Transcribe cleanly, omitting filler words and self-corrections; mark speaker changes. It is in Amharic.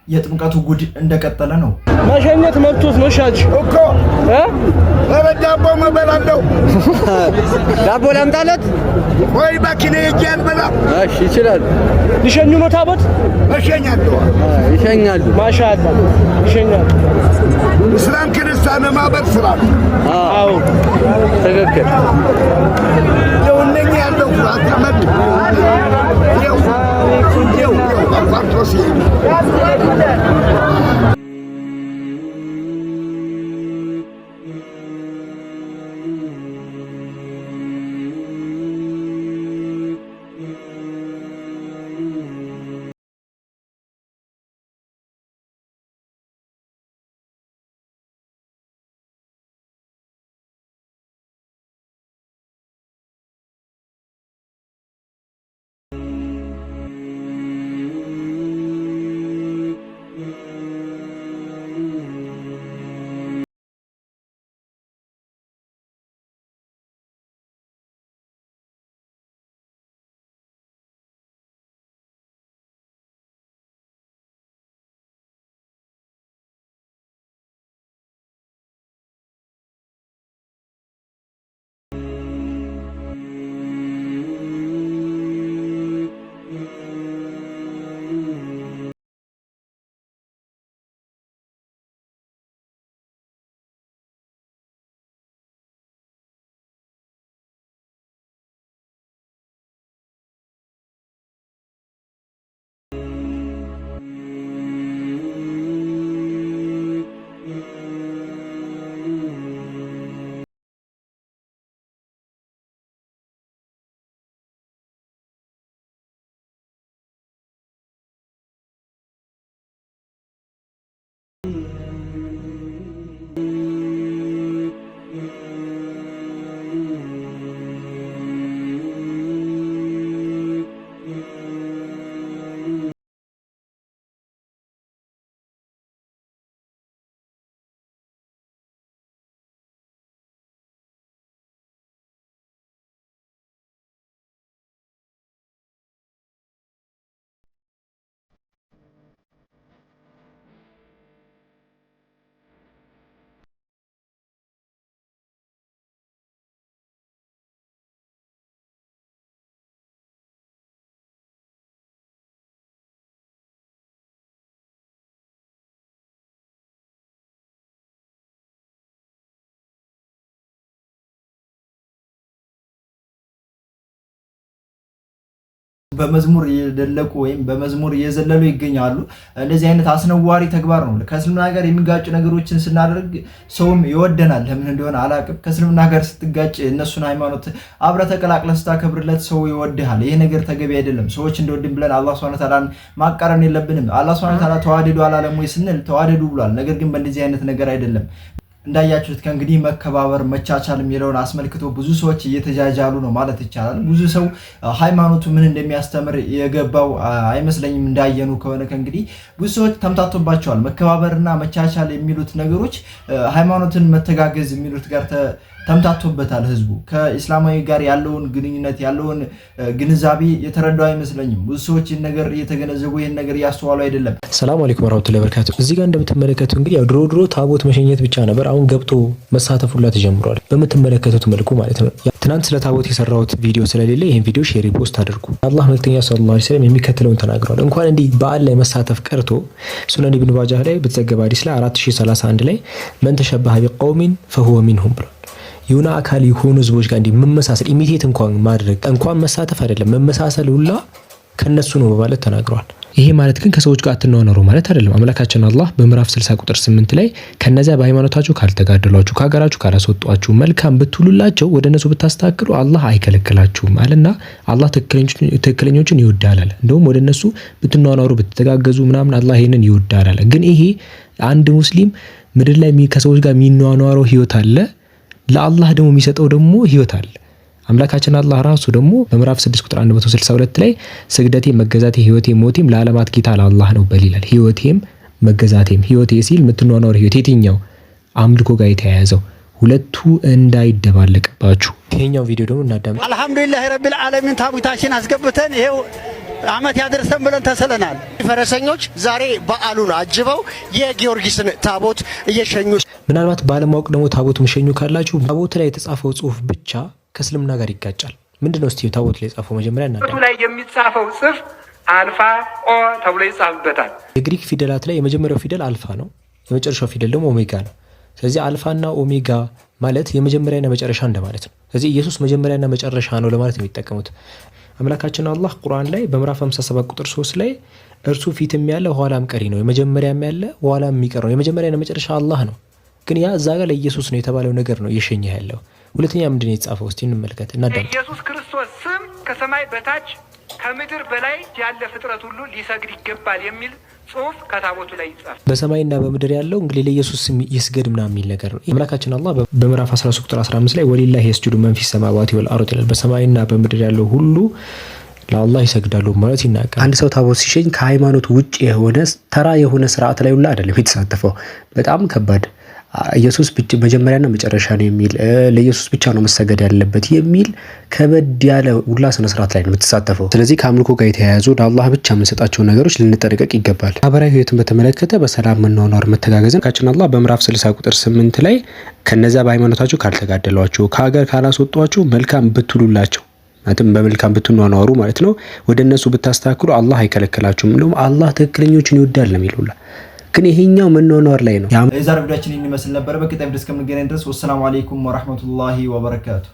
Speaker 1: የጥምቀቱ ጉድ እንደቀጠለ ነው።
Speaker 2: መሸኘት መብቶት ነው ሻጅ
Speaker 3: እኮ ዳቦ መበላለው
Speaker 2: ዳቦ ላምጣለት
Speaker 3: ወይ ባኪኔ ይያል በላ
Speaker 2: እሺ ይችላል። ይሸኙ ነው ታቦት
Speaker 3: መሸኛሉ
Speaker 2: ይሸኛሉ። ማሻአላ ይሸኛሉ።
Speaker 3: እስላም ክርስቲያን ማበር ስራ
Speaker 2: አዎ ትክክል።
Speaker 3: የውነኛ ያለው አታመድ ይው አፋርቶሲ
Speaker 1: በመዝሙር የደለቁ ወይም በመዝሙር የዘለሉ ይገኛሉ። እንደዚህ አይነት አስነዋሪ ተግባር ነው። ከእስልምና ጋር የሚጋጩ ነገሮችን ስናደርግ ሰውም ይወደናል። ለምን እንደሆነ አላቅም። ከእስልምና ጋር ስትጋጭ እነሱን ሃይማኖት አብረህ ተቀላቅለህ ስታከብርለት ሰው ይወድሃል። ይሄ ነገር ተገቢ አይደለም። ሰዎች እንደወድን ብለን አላህ ሱብሓነሁ ወተዓላን ማቃረን የለብንም። አላህ ሱብሓነሁ ወተዓላ ተዋደዱ አላለም ወይ ስንል ተዋደዱ ብሏል። ነገር ግን በእንደዚህ አይነት ነገር አይደለም። እንዳያችሁት ከእንግዲህ መከባበር መቻቻል የሚለውን አስመልክቶ ብዙ ሰዎች እየተጃጃሉ ነው ማለት ይቻላል። ብዙ ሰው ሃይማኖቱ ምን እንደሚያስተምር የገባው አይመስለኝም። እንዳየኑ ከሆነ ከእንግዲህ ብዙ ሰዎች ተምታቶባቸዋል። መከባበርና መቻቻል የሚሉት ነገሮች ሃይማኖትን መተጋገዝ የሚሉት ጋር ተምታቶበታል። ህዝቡ ከኢስላማዊ ጋር ያለውን ግንኙነት ያለውን ግንዛቤ የተረዳው አይመስለኝም። ብዙ ሰዎች ይህን ነገር እየተገነዘቡ ይህን ነገር እያስተዋሉ አይደለም።
Speaker 4: ሰላም አለይኩም ወራህመቱላሂ ወበረካቱ። እዚህ ጋር እንደምትመለከቱ እንግዲህ ያው ድሮ ታቦት መሸኘት ብቻ ነበር። አሁን ገብቶ መሳተፍ ሁላ ተጀምሯል። በምትመለከቱት መልኩ ማለት ነው። ትናንት ስለ ታቦት የሰራሁት ቪዲዮ ስለሌለ ይሄን ቪዲዮ ሼር ፖስት አድርጉ። አላህ መልእክተኛ ሰለላሁ ዐለይሂ ወሰለም የሚከተለውን ተናግረዋል። እንኳን እንዲህ በዓል ላይ መሳተፍ ቀርቶ ሱነን ኢብኑ ማጃህ ላይ በተዘገበ ሐዲስ ላይ 4031 ላይ መን ተሸበሀ ቢቀውሚን ፈሁወ ሚንሁም ብሏል። የሆነ አካል የሆኑ ህዝቦች ጋር እንዲህ መመሳሰል ኢሚቴት እንኳን ማድረግ እንኳን መሳተፍ አይደለም መመሳሰል ሁላ ከነሱ ነው በማለት ተናግረዋል። ይሄ ማለት ግን ከሰዎች ጋር አትናወሩ ማለት አይደለም። አምላካችን አላህ በምዕራፍ 60 ቁጥር 8 ላይ ከነዚያ በሃይማኖታችሁ ካልተጋደሏችሁ ከሀገራችሁ ካላስወጧችሁ መልካም ብትውሉላቸው ወደ እነሱ ብታስተካክሉ አላህ አይከለክላችሁም አለና አላህ ትክክለኞችን ይወዳል አለ። እንደውም ወደ እነሱ ብትናወሩ ብትተጋገዙ ምናምን አላህ ይሄንን ይወዳል አለ። ግን ይሄ አንድ ሙስሊም ምድር ላይ ከሰዎች ጋር የሚናወረው ህይወት አለ፣ ለአላህ ደግሞ የሚሰጠው ደግሞ ህይወት አለ። አምላካችን አላህ ራሱ ደግሞ በምዕራፍ 6 ቁጥር 162 ላይ ስግደቴ መገዛቴ ህይወቴ ሞቴም ለዓለማት ጌታ ለአላህ ነው በሊላል። ህይወቴም መገዛቴም ህይወቴ ሲል የምትኗኗር ህይወት የትኛው አምልኮ ጋር የተያያዘው ሁለቱ እንዳይደባለቅባችሁ ይሄኛው ቪዲዮ ደግሞ እናዳምጥ።
Speaker 5: አልহামዱሊላህ ረቢል ዓለሚን ታቦታችን አስገብተን ይሄው አመት ያደርሰን ብለን ተሰለናል። ፈረሰኞች ዛሬ በዓሉን አጅበው የጊዮርጊስን ታቦት እየሸኙ
Speaker 4: ምናልባት ባለማወቅ ደግሞ ታቦት መሸኙ ካላችሁ ታቦት ላይ የተጻፈው ጽሁፍ ብቻ ከእስልምና ጋር ይጋጫል። ምንድነው እስቲ ታቦት ላይ የጻፈው መጀመሪያ እና
Speaker 6: ታቦቱ ላይ የሚጻፈው ጽፍ አልፋ ኦ ተብሎ ይጻፍበታል።
Speaker 4: የግሪክ ፊደላት ላይ የመጀመሪያው ፊደል አልፋ ነው፣ የመጨረሻው ፊደል ደግሞ ኦሜጋ ነው። ስለዚህ አልፋና ኦሜጋ ማለት የመጀመሪያና መጨረሻ እንደማለት ነው። ስለዚህ ኢየሱስ መጀመሪያና መጨረሻ ነው ለማለት ነው የሚጠቀሙት። አምላካችን አላህ ቁርአን ላይ በምዕራፍ 57 ቁጥር 3 ላይ እርሱ ፊትም ያለ ኋላም ቀሪ ነው፣ የመጀመሪያም ያለ ኋላም የሚቀር ነው፣ የመጀመሪያና መጨረሻ አላህ ነው። ግን ያ እዛ ጋር ለኢየሱስ ነው የተባለው ነገር ነው እየሸኘ ያለው። ሁለተኛ ምንድን ነው የተጻፈው? እስቲ እንመልከት እና
Speaker 6: ኢየሱስ ክርስቶስ ስም ከሰማይ በታች ከምድር በላይ ያለ ፍጥረት ሁሉ ሊሰግድ ይገባል የሚል ጽሁፍ ከታቦቱ ላይ ይጻፍ። በሰማይና በምድር ያለው እንግዲህ ለኢየሱስ ስም ይስገድ ምናምን የሚል ነገር ነው። አምላካችን አላህ በምዕራፍ 13 ቁጥር 15 ላይ ወሊላሂ የስጁዱ መን ፊስ ሰማዋቲ ወልአርድ ይላል። በሰማይና በምድር ያለው ሁሉ ለአላህ ይሰግዳሉ ማለት ይናገራል። አንድ ሰው ታቦት ሲሸኝ ከሃይማኖት ውጭ የሆነ ተራ የሆነ ስርዓት ላይ ሁላ አይደለም የተሳተፈው። በጣም ከባድ ኢየሱስ መጀመሪያና መጨረሻ ነው የሚል ለኢየሱስ ብቻ ነው መሰገድ ያለበት የሚል ከበድ ያለ ሁላ ስነ ስርዓት ላይ ነው የምትሳተፈው። ስለዚህ ከአምልኮ ጋር የተያያዙ ለአላህ ብቻ የምንሰጣቸው ነገሮች ልንጠነቀቅ ይገባል። ማህበራዊ ህይወትን በተመለከተ በሰላም መኗኗር መተጋገዝን ካችን አላህ በምዕራፍ 60 ቁጥር 8 ላይ ከነዚያ በሃይማኖታችሁ ካልተጋደሏችሁ ከሀገር ካላስወጧችሁ መልካም ብትሉላቸው ማለትም በመልካም ብትኗኗሩ ማለት ነው ወደ እነሱ ብታስተካክሉ አላህ አይከለከላችሁም። እንደውም አላህ ትክክለኞችን ይወዳል ነው የሚሉላ። ግን ይሄኛው መኗኗር ላይ ነው።
Speaker 1: የዛሬው ቪዲዮአችን ይመስል ነበር። በቀጣይ እስከምንገናኝ ድረስ ወሰላሙ አለይኩም ወራህመቱላሂ ወበረካቱ።